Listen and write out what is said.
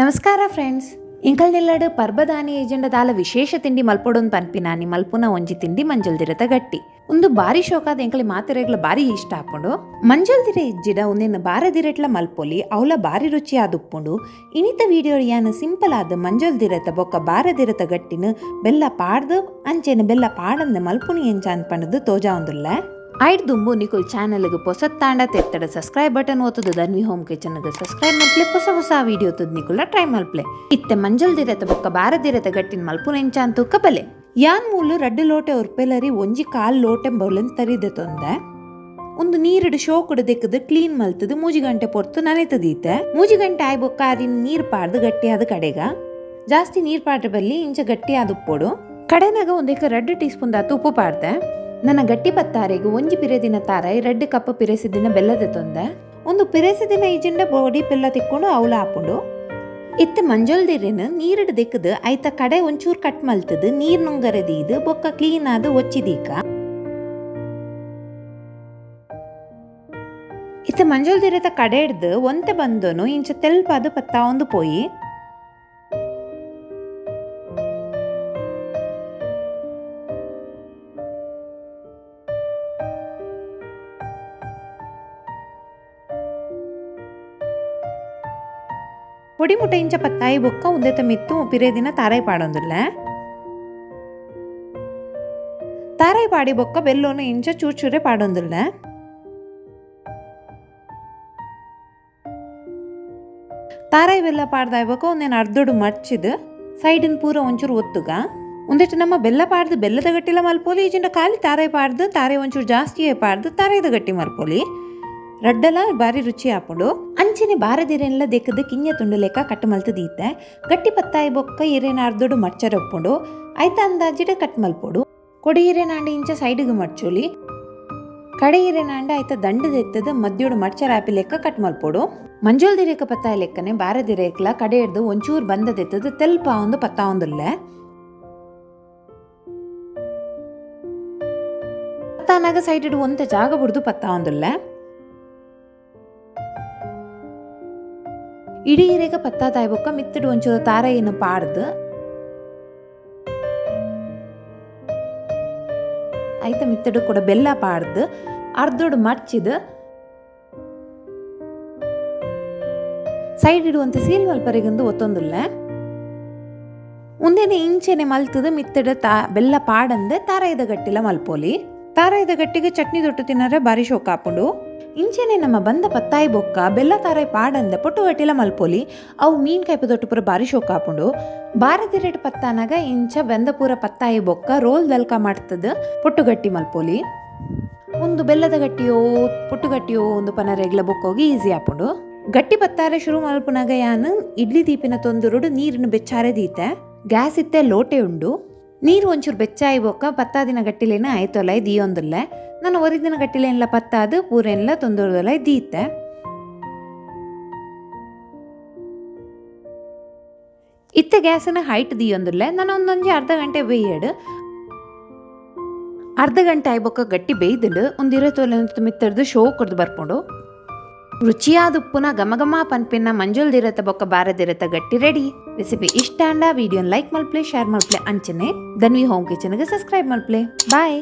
ನಮಸ್ಕಾರ ಫ್ರೆಂಡ್ಸ್. ಇಂಕಲ್ ನಿಲ್ಲಡು ಪರ್ಬದಾನಿ ಏಜೆಂಡದಾಲ ವಿಶೇಷ ತಿಂಡಿ ಮಲ್ಪೊಡೊಂದು ಪನ್ಪಿನಾನಿ ಮಲ್ಪುನ ಒಂಜಿ ತಿಂಡಿ ಮಂಜಲ್ದಿರತ ಗಟ್ಟಿ. ಒಂದು ಬಾರಿ ಶೋಕಾದ ಎಂಕಲಿ ಮಾತೆರೆಗ್ಲ ಬಾರಿ ಇಷ್ಟ ಆಪುಂಡು. ಮಂಜಲ್ದಿರೆ ಇಜ್ಜಿಡ ಒಂದಿನ ಬಾರದಿರೆಟ್ಲ ಮಲ್ಪೊಲಿ ಅವಳ ಬಾರಿ ರುಚಿ ಆದುಪ್ಪುಂಡು. ಇನಿತ ವಿಡಿಯೋ ಯಾನು ಸಿಂಪಲ್ ಆದ ಮಂಜಲ್ದಿರತ ಬೊಕ್ಕ ಬಾರದಿರತ ಗಟ್ಟಿನ ಬೆಲ್ಲ ಪಾಡ್ದು ಅಂಚೆನ ಬೆಲ್ಲ ಪಾಡಂದ ಮಲ್ಪುನಿ ಎಂಚ ಅನ್ಪಂಡದು ತೋಜಾ ಒಂದುಲ್ಲ. ಐಡ್ ದುಂಬು ನಿಕುಲ್ ಚಾನಲ್ಗೆ ಹೊಸತ್ತಾಂಡ ತೆತ್ತಡ ಸಬ್ಸ್ಕ್ರೈಬ್ ಬಟನ್ ಓತದು ಧನ್ವಿ ಹೋಮ್ ಕಿಚನ್ಗೆ ಸಬ್ಸ್ಕ್ರೈಬ್ ಮಲ್ಪ್ಲೆ ಹೊಸ ವಿಡಿಯೋ ತದ್ ನಿಕುಲ ಟ್ರೈ ಮಲ್ಪ್ಲೆ. ಇತ್ತೆ ಮಂಜಲ್ದಿರತ ಬೊಕ್ಕ ಬಾರದಿರತ ಗಟ್ಟಿನ ಮಲ್ಪುನ ಎಂಚ ಅಂತೂ ಕಬಲೆ. ಯಾನ್ ಮೂಲು 2 ಲೋಟೆ ಉರ್ಪೆಲರಿ ಒಂಜಿ 1/4 ಲೋಟೆ ಬೌಲನ್ ತರಿದೆ ತೊಂದೆ. ಒಂದು ನೀರಿಡು ಶೋಕುಡು ದೆಕ್ಕದು ಕ್ಲೀನ್ ಮಲ್ತದು 3 ಗಂಟೆ ಪೊರ್ತು ನನೆತದೀತೆ. 3 ಗಂಟೆ ಆಯ್ ಬೊಕ್ಕ ಅರಿನ ನೀರು ಪಾಡ್ದು ಗಟ್ಟಿ ಆದ ಕಡೆಗ ಜಾಸ್ತಿ ನೀರು ಪಾಡ್ರೆ ಬಲ್ಲಿ ಇಂಚ ಗಟ್ಟಿ ಆದ ಉಪ್ಪೋಡು. ಕಡೆನಾಗ ಒಂದಕ್ಕೆ 2 ಟೀ ಸ್ಪೂನ್ ದಾತು ಉಪ್ಪು ಪಾಡ್ದೆ. ನನ್ನ ಗಟ್ಟಿ ಪತ್ತಾರೆಗೆ ಒಂಜಿ ಪಿರೆದಿನ ತಾರಾಯಿ 2 ಕಪ್ ಪಿರೆಸಿದಿನ ಬೆಲ್ಲದ ತೊಂದೆ. ಒಂದು ಪಿರೆಸಿದಿನ ಈಜಿಂಡ ಬೋಡಿ ಬೆಲ್ಲ ತಿಕ್ಕೊಂಡು ಅವಳ ಹಾಪುಂಡು. ಇತ್ತೆ ಮಂಜಲ್ದಿರಿನ ನೀರಿಡು ದೆಕ್ಕದು ಐತ ಕಡೆ ಒಂಚೂರು ಕಟ್ ಮಲ್ತದು ನೀರ್ ನುಂಗರದೀದು ಬೊಕ್ಕ ಕ್ಲೀನ್ ಆದ ಒಚ್ಚಿದೀಕ. ಇತ್ತೆ ಮಂಜಲ್ದಿರತ ಕಡೆ ಹಿಡ್ದು ಒಂತೆ ಬಂದನು ಇಂಚ ತೆಲ್ಪಾದು ಪತ್ತಾ ಒಂದು ಪೋಯಿ. పొడి ముట్ట ఇంచ పత్తాయి బొక్క ఉందేత మిత్తు పిరేదిన తారాయి పాడొందుల్ల. తారాయి పాడి బొక్క ಬೆಲ್ಲೋನು ಇಂಚ ಚೂರ್ಚೂರೆ ಪಾಡೊಂದುಲ್ಲ. ತಾರಾಯಿ ಬೆಲ್ಲ ಪಾಡ್ದಾಯ್ ಬೊಕ್ಕ ಒಂದೇನು ಅರ್ಧೊಡು ಮಡ್ಚಿದು ಸೈಡಿನ ಪೂರ ಒಂಚೂರು ಒತ್ತುಗ ಒಂದಿಟ್ಟು ನಮ್ಮ ಬೆಲ್ಲ ಪಾಡ್ದು ಬೆಲ್ಲದ ಗಟ್ಟಿಲ ಮಲ್ಪೋಲಿ ಈಜಿಂಡ ಖಾಲಿ ತಾರಾಯಿ ಪಾಡ್ದು ತಾರಾಯಿ ಒಂಚೂರು ಜಾಸ್ತಿಯೇ ಪಾಡ್ದು ತಾರಾಯಿದ ಗಟ್ಟಿ ಮಲ್ಪೋಲಿ ರಡ್ಡಲ ಬಾರಿ ರುಚಿ ಹಾಪುಂಡು. ಅಂಚೆನೆ ಬಾರದಿರೆಲ್ಲ ದೆಕ್ಕದು ಕಿಂಜ ತುಂಡು ಲೆಕ್ಕ ಕಟ್ ಮಲ್ತದೀತೆ. ಗಟ್ಟಿ ಪತ್ತಾಯಿ ಬೊಕ್ಕ ಹಿರೇನ ಅರ್ಧೊಡು ಮಡ್ಚರ ಒಪ್ಪುಂಡು ಐತ ಅಂದಾಜಿಡ ಕಟ್ ಮಲ್ಪೋಡು. ಕೊಡಿ ಹಿರೇನಾಂಡ ಇಂಚ ಸೈಡ್ಗೆ ಮಡ್ಚೋಲಿ ಕಡೆ ಹಿರೇನಾಂಡ ಐತ ದಂಡದ ಎತ್ತದ ಮಧ್ಯೋಡು ಮಡ್ಚರ ಆಪಿ ಲೆಕ್ಕ ಕಟ್ ಮಲ್ಪೋಡು. ಮಂಜೋಲ್ದಿರೇಕ ಪತ್ತಾಯಿ ಲೆಕ್ಕನೆ ಬಾರದಿರೇಕ್ಲ ಕಡೆ ಹಿಡ್ದು ಒಂಚೂರು ಬಂದದೆತ್ತದ ತೆಲ್ಪ ಒಂದು ಪತ್ತಾ ಒಂದುಲ್ಲ. ಪತ್ತಾನಾಗ ಸೈಡ್ ಇಡು ಒಂತ ಜಾಗ ಬಿಡ್ದು ಪತ್ತಾ ಒಂದುಲ್ಲ. ಇಡೀ ಹಿರೇಗ ಪತ್ತಾ ತಾಯಿ ಬೊಕ್ಕ ಮಿತ್ತಡು ಒಂಚೂರು ತಾರಾಯಿನ ಪಾಡ್ದು ಐತ ಮಿತ್ತಡು ಕೂಡ ಬೆಲ್ಲ ಪಾಡ್ದು ಅರ್ಧೋಡು ಮಡ್ಚಿದು ಸೈಡ್ ಇಡುವಂತೆ ಸೀಲ್ ಮಲ್ಪರಿಗಂದು ಒತ್ತೊಂದುಲ್ಲ. ಮುಂದೆನೆ ಇಂಚೆನೆ ಮಲ್ತದು ಮಿತ್ತಡು ಬೆಲ್ಲ ಪಾಡಂದೆ ತಾರಾಯಿದ ಗಟ್ಟಿಲ ಮಲ್ಪೋಲಿ. ತಾರಾಯಿದ ಗಟ್ಟಿಗೆ ಚಟ್ನಿ ತೊಟ್ಟು ತಿನ್ನರೆ ಬಾರಿ ಶೋಕ ಹಾಪುಂಡು. ಇಂಚೆನೆ ನಮ್ಮ ಬಂದ ಪತ್ತಾಯಿ ಬೊಕ್ಕ ಬೆಲ್ಲ ತಾರಾಯಿ ಪಾಡಂದೆ ಪೊಟ್ಟು ಗಟ್ಟಿಲ ಮಲ್ಪೋಲಿ. ಅವು ಮೀನ್ ಕಾಯ್ಪು ತೊಟ್ಟು ಪೂರ ಬಾರಿ ಶೋಕ ಹಾಪುಂಡು. ಬಾರದಿರೆಡ್ ಪತ್ತಾನಾಗ ಇಂಚ ಬೆಂದ ಪೂರ ಪತ್ತಾಯಿ ಬೊಕ್ಕ ರೋಲ್ ದಲ್ಕ ಮಾಡ್ತದ ಪೊಟ್ಟು ಗಟ್ಟಿ ಮಲ್ಪೋಲಿ. ಒಂದು ಬೆಲ್ಲದ ಗಟ್ಟಿಯೋ ಪೊಟ್ಟು ಗಟ್ಟಿಯೋ ಒಂದು ಪನರೆಗ್ಲ ಬೊಕ್ಕೋಗಿ ಈಸಿ ಹಾಪುಂಡು. ಗಟ್ಟಿ ಪತ್ತಾರೆ ಶುರು ಮಲ್ಪುನಾಗ ಯಾನು ಇಡ್ಲಿ ದೀಪಿನ ತೊಂದುರುಡು ನೀರಿನ ಬೆಚ್ಚಾರೆ ದೀತೆ. ಗ್ಯಾಸ್ ಇತ್ತೆ ಲೋಟೆ ಉಂಡು. ನೀರು ಒಂಚೂರು ಬೆಚ್ಚಾಯಿ ಬೊಕ್ಕ ಪತ್ತಾದಿನ ಗಟ್ಟಿಲೇನ ಆಯ್ತೊಲೈ ದೀಯೊಂದುಲ್ಲ. ನಾನು ಒರಿದಿನ ಗಟ್ಟಿಲೆಲ್ಲ ಪತ್ತಾದು ಪೂರೆಲ್ಲ ತೊಂದೊರದೊಲೈ ದೀತೆ. ಇತ್ತೆ ಗ್ಯಾಸನ ಹೈಟ್ ದೀಯೊಂದುಲ್ಲ. ನಾನು ಒಂದೊಂಜಿ ಅರ್ಧ ಗಂಟೆ ಬೇಯಡು. ಅರ್ಧ ಗಂಟೆ ಆಯ್ಬೊಕ್ಕ ಗಟ್ಟಿ ಬೇಯ್ದುಂಡು ಒಂದು 20 ಮಿತ್ತರ್ದು ಶೋ ಕೊಡ್ದು ಬರ್ಕೊಂಡು ರುಚಿಯಾದ ಉಪ್ಪುನ ಘಮ ಪನ್ಪಿನ ಮಂಜುಲ್ದಿರತ ಬೊಕ್ಕ ಬಾರದಿರತ ಗಟ್ಟಿ ರೆಡಿ. ರೆಸಿಪಿ ಇಷ್ಟ ಅಂಡ ವಿಡಿಯೋನ ಲೈಕ್ ಮಲ್ಪ್ಲೆ ಶೇರ್ ಮಲ್ಪ್ಲೆ ಅಂಚನೆ ಧನ್ವಿ ಹೋಮ್ ಕಿಚನ್ಗೆ ಸಬ್ಸ್ಕ್ರೈಬ್ ಮಲ್ಪ್ಲೆ. ಬಾಯ್.